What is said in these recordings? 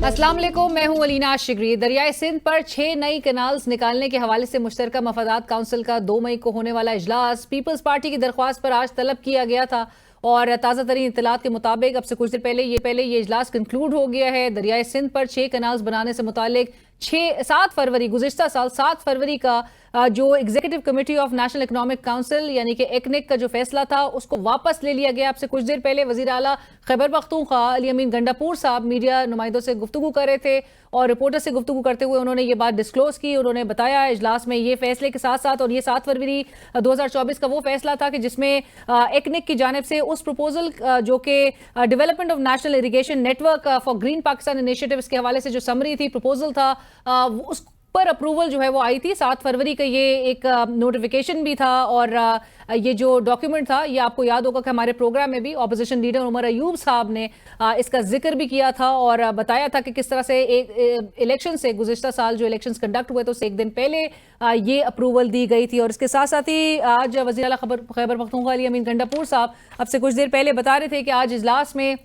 अस्सलाम वालेकुम, मैं हूं अलीना शिगरी। दरियाए सिंध पर 6 नई कैनाल्स निकालने के हवाले से मुश्तरका मफादात काउंसिल का 2 मई को होने वाला इजलास पीपल्स पार्टी की दरख्वास्त पर आज तलब किया गया था और ताज़ा तरीन इत्तलात के मुताबिक अब से कुछ देर पहले ये इजलास कंक्लूड हो गया है। दरियाए सिंध पर 6 कैनाल्स बनाने से मुतालिक 7 फरवरी गुज़िश्ता साल 7 फरवरी का जो executive committee of national economic council यानी कि एक्निक का जो फैसला था उसको वापस ले लिया गया। अब से कुछ देर पहले वज़ीर आला खैबर पख्तूनख्वा अली अमीन गंडापुर साहब मीडिया नुमाइंदों से गुफ्तगू कर रहे थे और रिपोर्टर से गुफ्तगू करते हुए उन्होंने ये बात डिस्क्लोज की। उन्होंने बताया इजलास में ये फैसले के साथ साथ और ये 7 फरवरी 2024 का वो फैसला था कि जिसमें एक्निक की जानिब से उस प्रपोजल जो कि development of national irrigation network for green Pakistan initiative के हवाले से जो समरी थी, प्रपोजल था, उस पर अप्रूवल जो है वो आई थी। 7 फरवरी का ये एक नोटिफिकेशन भी था और ये जो डॉक्यूमेंट था ये आपको याद होगा कि हमारे प्रोग्राम में भी ऑपोजिशन लीडर उमर अयूब साहब ने इसका जिक्र भी किया था और बताया था कि किस तरह से एक इलेक्शन से गुज़िश्ता साल जो इलेक्शंस कंडक्ट हुए तो उससे एक दिन पहले ये अप्रूवल दी गई थी। और इसके साथ साथ ही आज वज़ीर आला खैबर पख्तूनख्वा अली अमीन गंडापुर साहब अब से कुछ देर पहले बता रहे थे कि आज इजलास में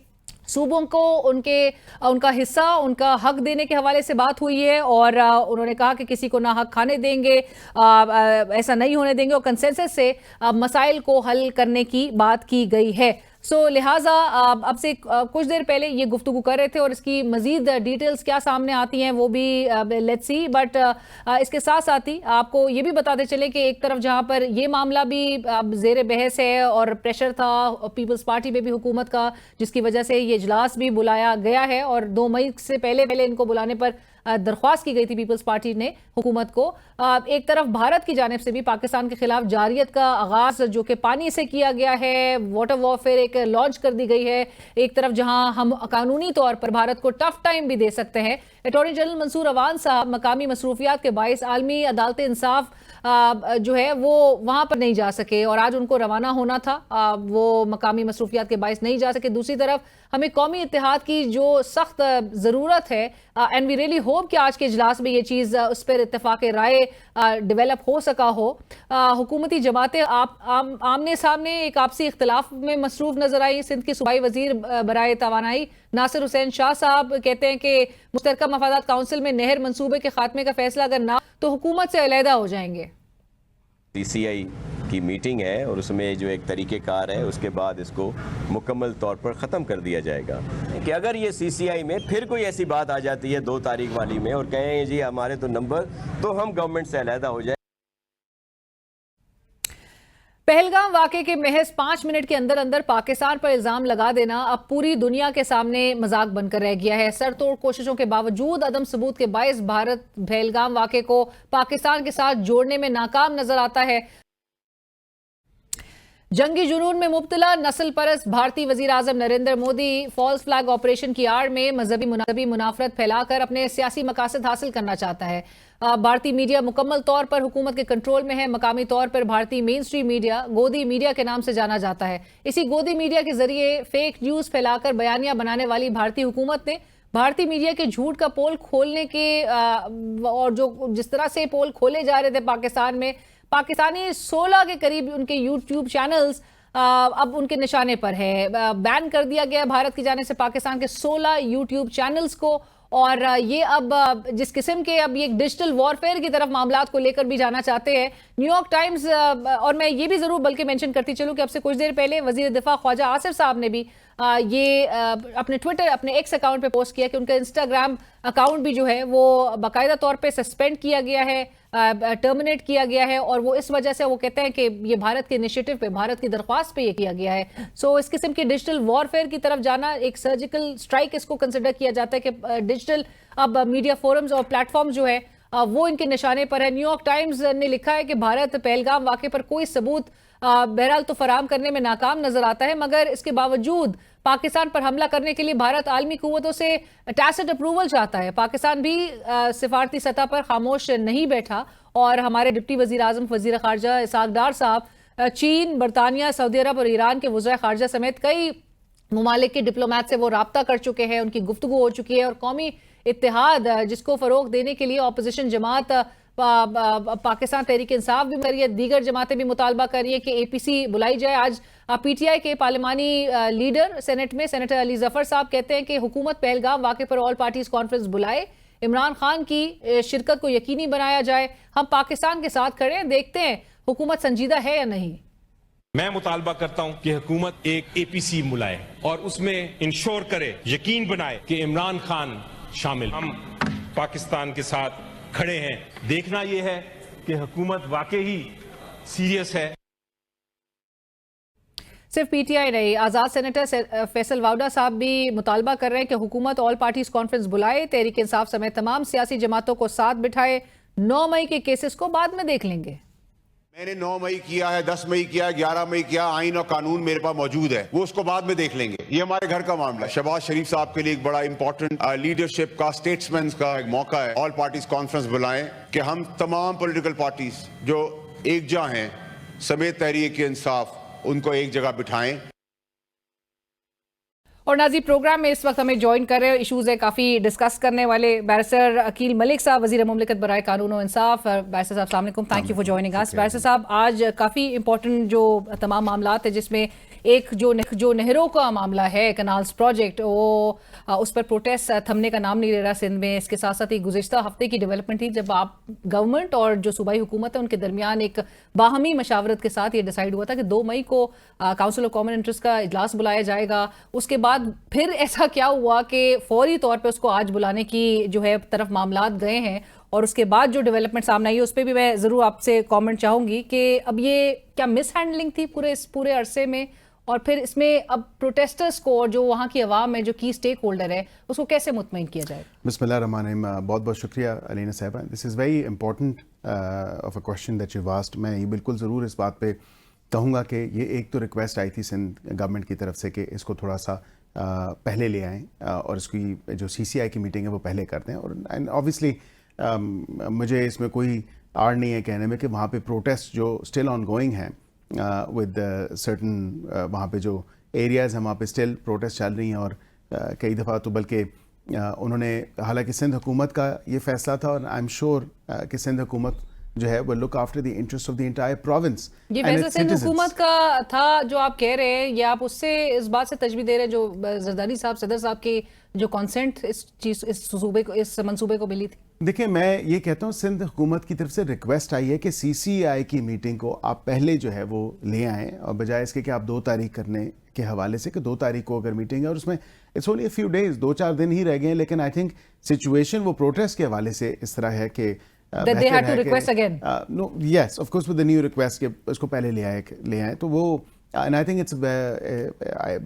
सूबों को उनका हिस्सा, उनका हक देने के हवाले से बात हुई है और उन्होंने कहा कि किसी को ना हक खाने देंगे, ऐसा नहीं होने देंगे और कंसेंसस से मसाइल को हल करने की बात की गई है। लिहाजा अब से कुछ देर पहले ये गुफ्तगू कर रहे थे और इसकी मजीद डिटेल्स क्या सामने आती हैं वो भी लेट्स सी। बट इसके साथ साथ ही आपको ये भी बताते चले कि एक तरफ जहां पर ये मामला भी जेर बहस है और प्रेशर था पीपल्स पार्टी पे भी हुकूमत का, जिसकी वजह से ये इजलास भी बुलाया गया है और 2 मई से पहले इनको बुलाने पर दरख्वास्त की गई थी पीपल्स पार्टी ने हुकूमत को। एक तरफ भारत की जानिब से भी पाकिस्तान के खिलाफ जारियत का आगाज जो कि पानी से किया गया है, वाटर वॉरफेयर एक लॉन्च कर दी गई है। एक तरफ जहां हम कानूनी तौर पर भारत को टफ टाइम भी दे सकते हैं। अटॉर्नी जनरल मंसूर अवान साहब मकामी मसरूफियात के बाइस आलमी अदालत इंसाफ जो है वो वहां पर नहीं जा सके और आज उनको रवाना होना था, वो मकामी मसरूफियात के बाइस नहीं जा सके। दूसरी तरफ हमें कौमी इत्तेहाद की जो सख्त ज़रूरत है एंड वी रियली होप कि आज के इजलास में ये चीज़ उस पर इत्तेफाक राय डेवलप हो सका हो। हुकूमती जमातें आमने सामने एक आपसी इख्तलाफ में मसरूफ नजर आई। सिंध के सूबाई वजीर बराए तवानाई नासिर हुसैन शाह साहब कहते हैं कि मुश्तरका मफादात काउंसिल में नहर मंसूबे के खात्मे का फैसला अगर ना तो हुकूमत से अलहदा हो जाएंगे। CCI की मीटिंग है और उसमें जो एक तरीक़ेकार है उसके बाद इसको मुकम्मल तौर पर ख़त्म कर दिया जाएगा कि अगर ये CCI में फिर कोई ऐसी बात आ जाती है 2 तारीख वाली में और कहें जी हमारे तो नंबर, तो हम गवर्नमेंट से अलहदा हो जाए। पहलगाम वाक़े के महज 5 मिनट के अंदर अंदर पाकिस्तान पर इल्जाम लगा देना अब पूरी दुनिया के सामने मजाक बनकर रह गया है। सरतोड़ कोशिशों के बावजूद अदम सबूत के बायस भारत पहलगाम वाक़े को पाकिस्तान के साथ जोड़ने में नाकाम नजर आता है। जंगी जुनून में मुब्तला नस्ल परस्त भारतीय वजीर आजम Narendra Modi false flag operation की आड़ में मजहबी मुनाफरत फैलाकर अपने सियासी मकासद हासिल करना चाहता है। भारतीय मीडिया मुकम्मल तौर पर हुकूमत के कंट्रोल में है। मकामी तौर पर भारतीय मेन स्ट्रीम मीडिया गोदी मीडिया के नाम से जाना जाता है। इसी गोदी मीडिया के जरिए फेक न्यूज फैलाकर बयानियां बनाने वाली भारतीय हुकूमत ने भारतीय मीडिया के झूठ का पोल खोलने के और जो जिस तरह से पोल खोले जा रहे थे पाकिस्तान में, पाकिस्तानी 16 के करीब उनके यूट्यूब चैनल्स अब उनके निशाने पर है। बैन कर दिया गया भारत की जाने से पाकिस्तान के 16 यूट्यूब चैनल्स को और ये अब जिस किस्म के अब ये डिजिटल वॉरफेयर की तरफ मामलात को लेकर भी जाना चाहते हैं। न्यूयॉर्क टाइम्स और मैं ये भी जरूर बल्कि मेंशन करती चलूं कि अब से कुछ देर पहले वजीर दिफा ख्वाजा आसिफ साहब ने भी ये अपने ट्विटर अपने एक्स अकाउंट पे पोस्ट किया कि उनका इंस्टाग्राम अकाउंट भी जो है वो बाकायदा तौर पे सस्पेंड किया गया है, टर्मिनेट किया गया है और वो इस वजह से वो कहते हैं कि ये भारत के इनिशिएटिव पे, भारत की दरख्वास्त पे ये किया गया है। इस किस्म की डिजिटल वॉरफेयर की तरफ जाना एक सर्जिकल स्ट्राइक इसको कंसिडर किया जाता है कि डिजिटल अब मीडिया फोरम्स और प्लेटफॉर्म जो है वो इनके निशाने पर है। न्यूयॉर्क टाइम्स ने लिखा है कि भारत पहलगाम वाक़े पर कोई सबूत बहरहाल तो फराम करने में नाकाम नजर आता है, मगर इसके बावजूद पाकिस्तान पर हमला करने के लिए भारत आलमी कुव्वतों से टैसिट अप्रूवल चाहता है। पाकिस्तान भी सिफारती सतह पर खामोश नहीं बैठा और हमारे डिप्टी वजीर आजम वजीर खारजा इसहाक डार साहब चीन, बरतानिया, सऊदी अरब और ईरान के वज़ीर खारजा समेत कई ममालिक के डिप्लोमैट से वो राब्ता कर चुके हैं, उनकी गुफ्तगू हो चुकी है और कौमी इत्तेहाद जिसको फरोग देने के लिए ऑपोजिशन जमात पाकिस्तान तहरीक इंसाफ भी कर रही है, दीगर जमातें भी मुतालबा कर रही है कि एपीसी बुलाई जाए। आज पीटीआई के पार्लिमानी लीडर सेनेट में सेनेटर अली जफर साहब कहते हैं कि हुकूमत पहलगाम वाक़े पर ऑल पार्टीज कॉन्फ्रेंस बुलाए, इमरान खान की शिरकत को यकीनी बनाया जाए, हम पाकिस्तान के साथ खड़े हैं, देखते हैं हुकूमत संजीदा है या नहीं। मैं मुतालबा करता हूं कि हुकूमत एक एपीसी बुलाए और उसमें इंश्योर करे, यकीन बनाए कि इमरान खान शामिल। हम पाकिस्तान के साथ खड़े हैं। देखना यह है कि हुकूमत वाकई ही सीरियस है। सिर्फ पीटीआई नहीं, आजाद सेनेटर फैसल वाउडा साहब भी मुतालबा कर रहे हैं कि हुकूमत ऑल पार्टीज कॉन्फ्रेंस बुलाए, तहरीक इंसाफ समेत तमाम सियासी जमातों को साथ बिठाए, 9 मई के केसेस को बाद में देख लेंगे। मैंने 9 मई किया है, 10 मई किया है, 11 मई किया, आइन और कानून मेरे पास मौजूद है, वो उसको बाद में देख लेंगे। ये हमारे घर का मामला है। शहबाज शरीफ साहब के लिए एक बड़ा इंपॉर्टेंट लीडरशिप का, स्टेट्समैन का एक मौका है। ऑल पार्टीज कॉन्फ्रेंस बुलाएं कि हम तमाम पॉलिटिकल पार्टीज जो एकजा हैं समेत तहरीक इंसाफ, उनको एक जगह बिठाएं। और नाज़रीन, प्रोग्राम में इस वक्त हमें ज्वाइन कर रहे हैं, इशूज़ है काफ़ी डिस्कस करने वाले, बैरिस्टर अकील मलिक साहब, वज़ीर मुमलिकत बराए कानून और इंसाफ। बैरिस्टर साहब अस्सलाम वालेकुम, thank you for joining us. Barrister साहब, आज काफ़ी इंपॉर्टेंट जो तमाम मामलात है, जिसमें एक जो नहरों का मामला है, कनाल्स प्रोजेक्ट, वो उस पर प्रोटेस्ट थमने का नाम नहीं ले रहा सिंध में। इसके साथ साथ ही गुज़िश्ता हफ्ते की डेवलपमेंट थी जब आप गवर्नमेंट और जो सूबाई हुकूमत है उनके दरमियान एक बाहमी मशावरत के साथ ये डिसाइड हुआ था कि 2 मई को काउंसिल ऑफ कॉमन इंटरेस्ट का इजलास बुलाया जाएगा। उसके बाद फिर ऐसा क्या हुआ कि फौरी तौर पे उसको आज बुलाने की जो है तरफ मामलात गए हैं, और उसके बाद जो डेवलपमेंट सामने आई उस पर भी मैं ज़रूर आपसे कमेंट चाहूँगी कि अब ये क्या मिस हैंडलिंग थी पूरे अरसे में, और फिर इसमें अब प्रोटेस्टर्स को और जो वहाँ की आवाम है, जो की स्टेक होल्डर है, उसको कैसे मुतमईन किया जाए। बिस्मिल्लाहिर्रहमानिर्रहीम, बहुत बहुत शुक्रिया अलीना साहिबा। This is very important of a question that you asked. मैं ये बिल्कुल ज़रूर इस बात पे कहूँगा कि ये एक तो रिक्वेस्ट आई थी सिंध गवर्नमेंट की तरफ से कि इसको थोड़ा सा पहले ले आएँ और इसकी जो CCI की मीटिंग है वो पहले कर दें। और एंड ऑब्वियसली मुझे इसमें कोई आड़ नहीं है कहने में कि वहाँ पे प्रोटेस्ट जो स्टिल ऑन गोइंग है विद सर्टन वहाँ पे जो एरियाज़ हैं वहाँ पे स्टिल प्रोटेस्ट चल रही हैं। और कई दफ़ा तो बल्कि उन्होंने, हालांकि सिंध हुकूमत का ये फैसला था और आई एम श्योर कि सिंध हुकूमत जो है वो look after the interest of the entire province. ये फैसला सिंध हुकूमत का था जो आप कह रहे हैं, या आप उससे इस बात से तजवीज़ दे रहे हैं जो जरदारी साहब, सदर साहब की जो कॉन्सेंट इस मंसूबे को मिली थी? देखिए, मैं ये कहता हूँ सिंध हुकूमत की तरफ से रिक्वेस्ट आई है कि CCI की मीटिंग को आप पहले जो है वो ले आएँ, और बजाय इसके कि आप 2 तारीख करने के हवाले से कि 2 तारीख को अगर मीटिंग है और उसमें it's only a few days, 2-4 दिन ही रह गए हैं, लेकिन आई थिंक सिचुएशन वो प्रोटेस्ट के हवाले से इस तरह है कि that they had to request again. No, yes, of course with the new request कि उसको पहले ले आए तो वो and I think it's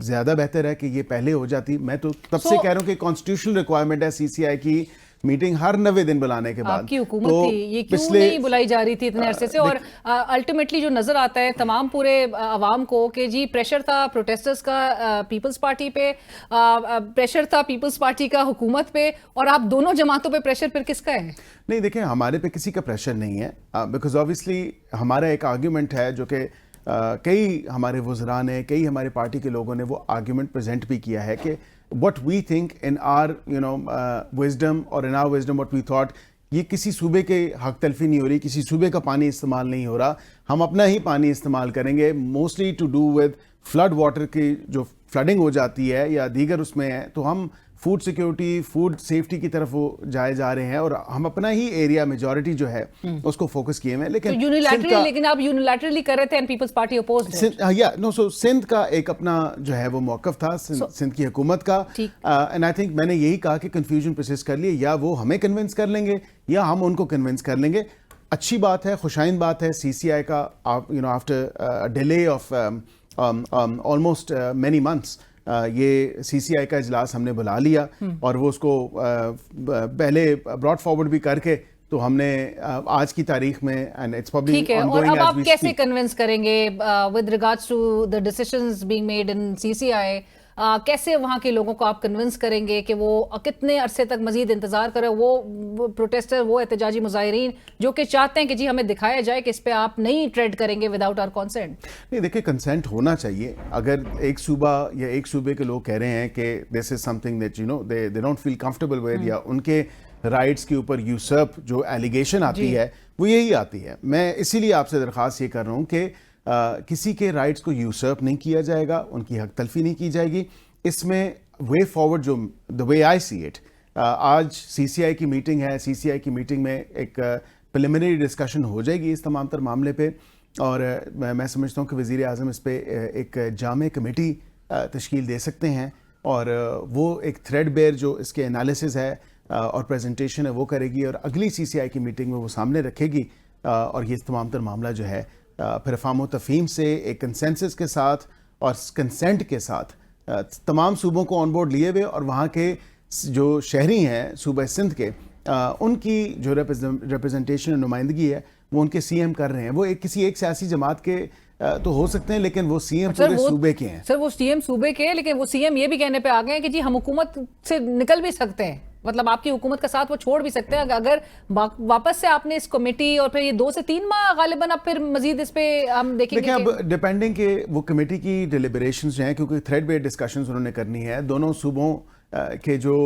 ज़्यादा बेहतर है कि ये पहले हो जाती। मैं तो तब से कह रहा हूँ कि कॉन्स्टिट्यूशनल रिक्वायरमेंट है CCI की मीटिंग हर 90 दिन बुलाने के बाद। आपकी हुकूमत थी, ये क्यों नहीं बुलाई जा रही थी इतने अरसे से? और अल्टीमेटली जो नजर आता है तमाम पूरे आवाम को कि जी प्रेशर था प्रोटेस्टर्स का पीपल्स पार्टी पे, प्रेशर था पीपल्स पार्टी का हुकूमत पे, और आप दोनों जमातों पे प्रेशर फिर किसका है? नहीं, देखिए, हमारे पे किसी का प्रेशर नहीं है, बिकॉज ऑब्वियसली हमारा एक आर्ग्यूमेंट है जो कि कई हमारे वज़रा ने, कई हमारे पार्टी के लोगों ने वो आर्ग्यूमेंट प्रेजेंट भी किया है कि what we think in our wisdom or in our wisdom what we thought, ये किसी सूबे के हक तलफी नहीं हो रही, किसी सूबे का पानी इस्तेमाल नहीं हो रहा, हम अपना ही पानी इस्तेमाल करेंगे, mostly to do with flood water की जो फ्लडिंग हो जाती है या दीगर उसमें है, तो हम फूड सिक्योरिटी, फूड सेफ्टी की तरफ वो जाए जा रहे हैं और हम अपना ही एरिया मेजॉरिटी जो है उसको फोकस किए हुए हैं। लेकिन तो यूनिलैटरली, लेकिन आप यूनिलैटरली कर रहे थे एंड पीपल्स पार्टी अपोज्ड। या नो, सो सिंध का एक अपना जो है वो मौकफ था सिंध की हुकूमत का, एंड आई थिंक मैंने यही कहा कि कंफ्यूजन प्रोसेस कर लिए, या वो हमें कन्विंस कर लेंगे या हम उनको कन्विंस कर लेंगे। अच्छी बात है, खुशाइन बात है, CCI का after delay of almost many months ये CCI का इजलास हमने बुला लिया और वो उसको पहले ब्रॉड फॉरवर्ड भी करके तो हमने आज की तारीख में, एंड इट्स पब्लिक और अब आप कैसे कन्विंस करेंगे with regards to the decisions being made in CCI? कैसे वहाँ के लोगों को आप कन्विंस करेंगे कि वो कितने अरसे तक मजीद इंतजार करें, वो प्रोटेस्टर, वो एहतजाजी मुजाहिरीन जो कि चाहते हैं कि जी हमें दिखाया जाए कि इस पे आप नहीं ट्रेड करेंगे विदाउट आवर कंसेंट? नहीं, देखिए, कंसेंट होना चाहिए। अगर एक सूबा या एक सूबे के लोग कह रहे हैं कि this is something that they don't feel comfortable with, या उनके राइट्स के ऊपर यूसर्प जो एलिगेशन आती है वो यही आती है। मैं इसीलिए आपसे दरख्वास्त ये कर रहा हूँ कि किसी के राइट्स को यूसर्प नहीं किया जाएगा, उनकी हक तलफी नहीं की जाएगी। इसमें वे फॉरवर्ड जो the way I see it, आज सीसीआई की मीटिंग है, सीसीआई की मीटिंग में एक प्रिलिमिनरी डिस्कशन हो जाएगी इस तमाम तर मामले पे, और मैं समझता हूँ कि वज़ीर आज़म इस पे एक जामे कमेटी तश्कील दे सकते हैं, और वो एक थ्रेड बेयर जो इसके एनालिसिस है और प्रेजेंटेशन है वो करेगी, और अगली सीसीआई की मीटिंग में वो सामने रखेगी, और ये तमाम तर मामला जो है फिर अफ़ाम व तफ़हीम से एक कंसेंसस के साथ और कंसेंट के साथ तमाम सूबों को ऑन बोर्ड लिए हुए, और वहाँ के जो शहरी हैं सूबा सिंध के, उनकी जो रिप्रेजेंटेशन नुमाइंदगी है वो उनके सीएम कर रहे हैं। वो किसी एक सियासी जमात के तो हो सकते हैं, लेकिन वो सीएम पूरे सूबे के हैं। सर वो सीएम सूबे के हैं, लेकिन वो सीएम ये भी कहने पे आ गए हैं कि जी हम हुकूमत से निकल भी सकते हैं, मतलब आपकी हुकूमत का साथ वो छोड़ भी सकते हैं अगर वापस से आपने इस कमेटी, और फिर ये 2 से 3 माह गालिबन अब फिर मजीद इस पे हम देखेंगे। देखिए अब डिपेंडिंग के वो कमेटी की डिलिबरेशंस जो हैं, क्योंकि थ्रेड बेस्ड डिस्कशंस उन्होंने करनी है, दोनों सूबों के जो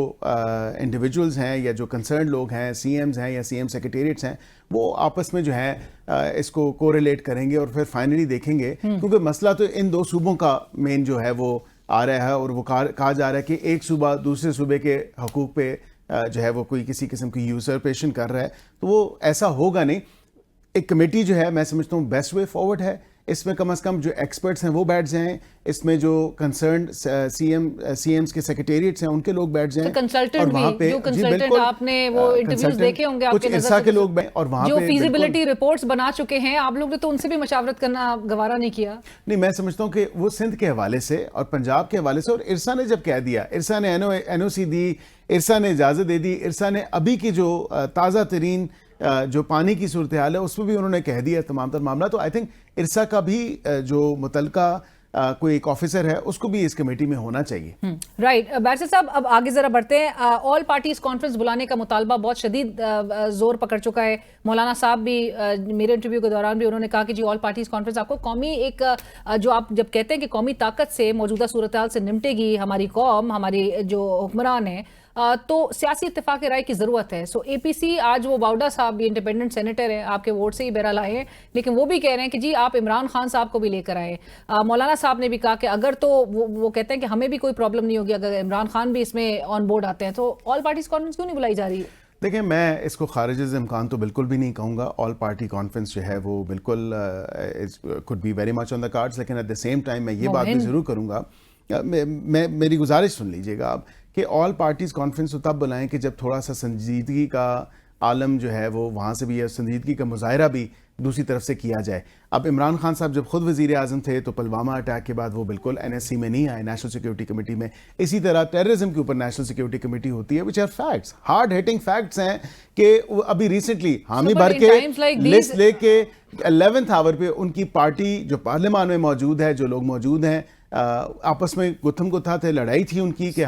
इंडिविजुअल्स हैं या जो कंसर्न लोग हैं, सीएम्स हैं या सीएम सेक्रेटेरिएट्स हैं, वो आपस में जो है इसको कोरिलेट करेंगे और फिर फाइनली देखेंगे, क्योंकि मसला तो इन 2 सूबों का मेन जो है वो आ रहा है, और वो कहा जा रहा है कि एक सूबा दूसरे सूबे के हकूक पे जो है वो कोई किसी किस्म की यूसरपेशन कर रहा है, तो वो ऐसा होगा नहीं। एक कमेटी जो है मैं समझता हूँ बेस्ट वे फॉरवर्ड है, इसमें कम से कम जो एक्सपर्ट्स हैं वो बैठ जाएं, इसमें जो कंसर्न सीएम्स के सेक्रेटेरिएट्स हैं उनके लोग बैठ जाएं, कंसल्टेंट भी जो कंसल्टेंट आपने वो इंटरव्यूज देखे होंगे आपके नजर के लोग बैठ, और वहां जो पे फीजिबिलिटी रिपोर्ट्स बना चुके हैं, आप लोग ने तो उनसे भी मशावरत करना गवारा नहीं किया। नहीं, मैं समझता हूँ कि वो सिंध के हवाले से और पंजाब के हवाले से, और इरसा ने जब कह दिया, इरसा ने एनओसी दी, इरसा ने इजाजत दे दी, इरसा ने अभी की जो ताज़ा तरीन जो पानी की सूरत हाल है उसमें भी उन्होंने कह दिया तमाम तर मामला। तो आई थिंक इरसा का भी जो मुतलका कोई एक ऑफिसर है उसको भी इस कमेटी में होना चाहिए। राइट बैरिस्टर साहब, अब आगे जरा बढ़ते हैं। ऑल पार्टीज कॉन्फ्रेंस बुलाने का मुतालबा बहुत शदीद जोर पकड़ चुका है। मौलाना साहब भी मेरे इंटरव्यू के दौरान भी उन्होंने कहा कि जी ऑल पार्टीज कॉन्फ्रेंस आपको कौमी एक जो आप जब कहते हैं कि कौमी ताकत से मौजूदा सूरत हाल से निपटेगी हमारी कौम, हमारी जो हुक्मरान है, तो सियासी इत्तेफाक राय की जरूरत है। सो एपीसी आज वो बाउडा साहब भी इंडिपेंडेंट सेनेटर है, आपके वोट से ही बहरहाल आए हैं, लेकिन वो भी कह रहे हैं कि जी आप इमरान खान साहब को भी लेकर आए। मौलाना साहब ने भी कहा कि अगर तो वो कहते हैं कि हमें भी कोई प्रॉब्लम नहीं होगी अगर इमरान खान भी इसमें ऑन बोर्ड आते हैं, तो ऑल पार्टीज कॉन्फ्रेंस क्यों नहीं बुलाई जा रही है? देखिए, मैं इसको खारिज इम्कान तो बिल्कुल भी नहीं कहूँगा। ऑल पार्टी कॉन्फ्रेंस जो है वो बिल्कुल could be very much on the cards, लेकिन एट द सेम टाइम मैं ये बात भी ज़रूर करूँगा, मेरी गुजारिश सुन लीजिएगा आप, कि ऑल पार्टीज़ कॉन्फ्रेंस तो तब बुलाएं कि जब थोड़ा सा संजीदगी का आलम जो है वो वहाँ से भी है, संजीदगी का मुजाहरा भी दूसरी तरफ से किया जाए। अब इमरान खान साहब जब खुद वज़ीर आज़म थे तो पुलवामा अटैक के बाद वो बिल्कुल एनएससी में नहीं आए, नेशनल सिक्योरिटी कमेटी में। इसी तरह टेररिज्म के ऊपर नेशनल सिक्योरिटी कमेटी होती है, which are facts, hard hitting facts हैं कि अभी रिसेंटली हामी भर के लिस्ट लेके 11th आवर पे उनकी पार्टी जो पार्लियामान में मौजूद है, जो लोग मौजूद हैं, आपस में गुत्थम गुत्था थे, लड़ाई थी उनकी कि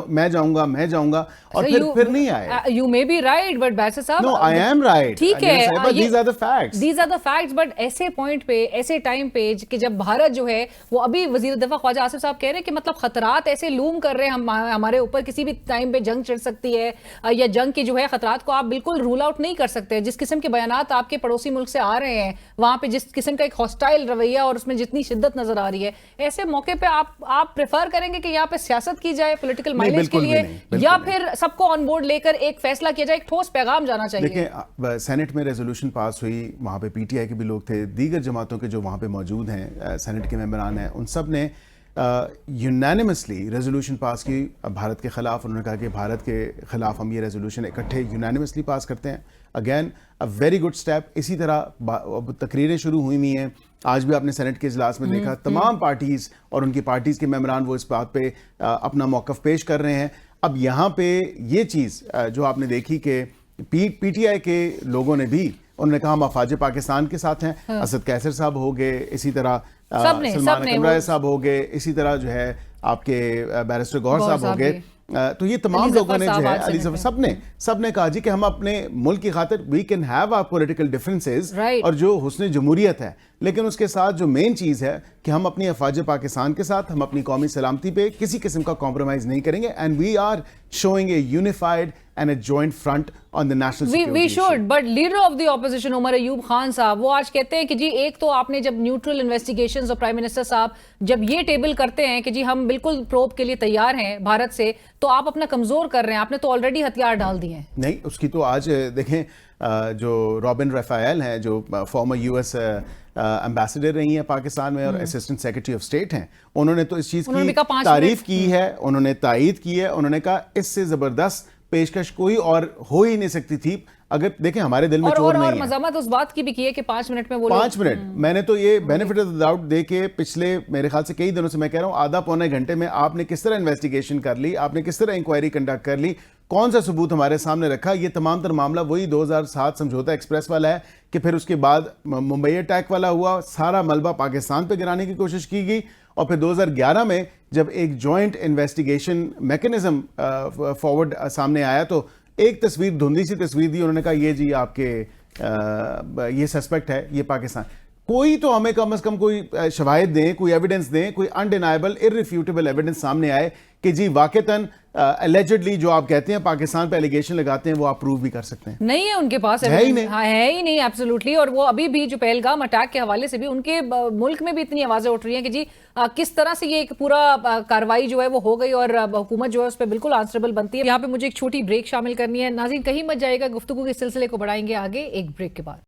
मैं जाऊंगा और फिर नहीं आए। You may be right but barrister साहब, नो आई एम राइट, ठीक है, these are the facts, but ऐसे पॉइंट पे, ऐसे टाइम पे कि जब भारत जो है वो अभी वजीर दफा ख्वाजा आसिफ साहब कह रहे हैं कि मतलब खतरात ऐसे लूम कर रहे हैं हमारे ऊपर, किसी भी टाइम पे जंग चढ़ सकती है, या जंग की जो है खतरात को आप बिल्कुल रूल आउट नहीं कर सकते। जिस किस्म के बयानात आपके पड़ोसी मुल्क से आ रहे हैं, वहां पे जिस किस्म का एक हॉस्टाइल रवैया और उसमें जितनी शिद्दत नजर आ रही है, ऐसे मौके पे आप प्रेफर करेंगे कि यहाँ पे सियासत की जाए पॉलिटिकल माइलेज के लिए, या फिर सबको ऑन बोर्ड लेकर एक फैसला किया जाए, एक ठोस पैगाम जाना चाहिए? देखिए, सेनेट में रेजोल्यूशन पास हुई, वहाँ पे पीटीआई के भी लोग थे, दीगर जमातों के जो वहाँ पे मौजूद हैं, सेनेट के मेंबरान हैं, उन सब ने यूनानिमसली रेजोल्यूशन पास की भारत के खिलाफ। उन्होंने कहा कि भारत के खिलाफ हम ये रेजोल्यूशन इकट्ठे यूनानिमसली पास करते हैं। Again a very good step. इसी तरह तकरीरें शुरू हुई हुई हैं, आज भी आपने सेनेट के इजलास में देखा, तमाम पार्टीज़ और उनकी पार्टीज़ के मेंबरान वो इस बात पे अपना मौक़िफ़ पेश कर रहे हैं। अब यहाँ पे ये चीज़ जो आपने देखी कि पीटीआई के लोगों ने भी, उन्होंने कहा हम अफवाज पाकिस्तान के साथ हैं, असद कैसर साहब हो गए, इसी तरह सलमान कमरा साहब हो गए, इसी तरह जो है आपके बैरिस्टर गौहर साहब हो गए, तो ये तमाम लोगों ने जो है, अली सबने कहा जी कि हम अपने मुल्क की खातिर we can have our political differences, और जो हुस्न जमहूरियत है, लेकिन उसके साथ जो मेन चीज़ है कि हम अपनी अफवाज पाकिस्तान के साथ, हम अपनी कौमी सलामती पे किसी किस्म का कॉम्प्रोमाइज़ नहीं करेंगे, and we are showing a unified and a joint front on the national security we issue. should, but leader of the opposition Umar Ayub Khan साहब वो आज कहते हैं कि जी एक तो आपने जब न्यूट्रल इन्वेस्टिगेशंस और प्राइम मिनिस्टर साहब जब ये टेबल करते हैं कि जी हम बिल्कुल प्रोब के लिए तैयार हैं भारत से, तो आप अपना कमजोर कर रहे हैं, आपने तो ऑलरेडी हथियार डाल दिए हैं। नहीं, उसकी तो आज देखें जो रॉबिन रफायल हैं जो फॉर्मर यूएस एम्बेसडर रही हैं पाकिस्तान में और असिस्टेंट सेक्रेटरी ऑफ स्टेट हैं, उन्होंने तो इस चीज़ की तारीफ की है, उन्होंने तायीद की है, उन्होंने कहा इससे ज़बरदस्त पेशकश कोई और हो ही नहीं सकती थी। अगर देखें हमारे दिल में चोर नहीं है। और मज़ामत उस बात की भी की है कि 5 मिनट में वो 5 मिनट मैंने तो ये बेनिफिट ऑफ द डाउट दे के पिछले मेरे ख्याल से कई दिनों से मैं कह रहा हूँ आधा पौने घंटे में आपने किस तरह इन्वेस्टिगेशन कर ली, आपने किस तरह इंक्वायरी कंडक्ट कर ली, कौन सा सबूत हमारे सामने रखा। ये तमाम तर मामला वही 2007 समझौता एक्सप्रेस वाला है कि फिर उसके बाद मुंबई अटैक वाला हुआ, सारा मलबा पाकिस्तान पे गिराने की कोशिश की गई और फिर 2011 में जब एक जॉइंट इन्वेस्टिगेशन मैकेनिज्म फॉरवर्ड सामने आया तो एक तस्वीर, धुंधली सी तस्वीर दी, उन्होंने कहा ये जी आपके ये सस्पेक्ट है, ये पाकिस्तान। कोई तो हमें कम से कम कोई शवाहिद दें, कोई एविडेंस दें, कोई अनडिनाइबल इररिफ्यूटेबल एविडेंस सामने आए कि जी वाकईतन एलिजिडली जो आप कहते हैं पाकिस्तान पे एलिगेशन लगाते हैं वो आप प्रूव भी कर सकते हैं। नहीं है उनके पास, है ही नहीं, हाँ, है ही नहीं एब्सोल्युटली। और वो अभी भी जो पहलगाम अटैक के हवाले से भी उनके मुल्क में भी इतनी आवाजें उठ रही हैं कि जी किस तरह से ये एक पूरा कार्रवाई जो है वो हो गई और हुकूमत जो है उस पर बिल्कुल आंसरेबल बनती है। यहाँ पे मुझे एक छोटी ब्रेक शामिल करनी है। नाज़रीन कहीं मत जाइएगा, गुफ्तगू के सिलसिले को बढ़ाएंगे आगे एक ब्रेक के बाद।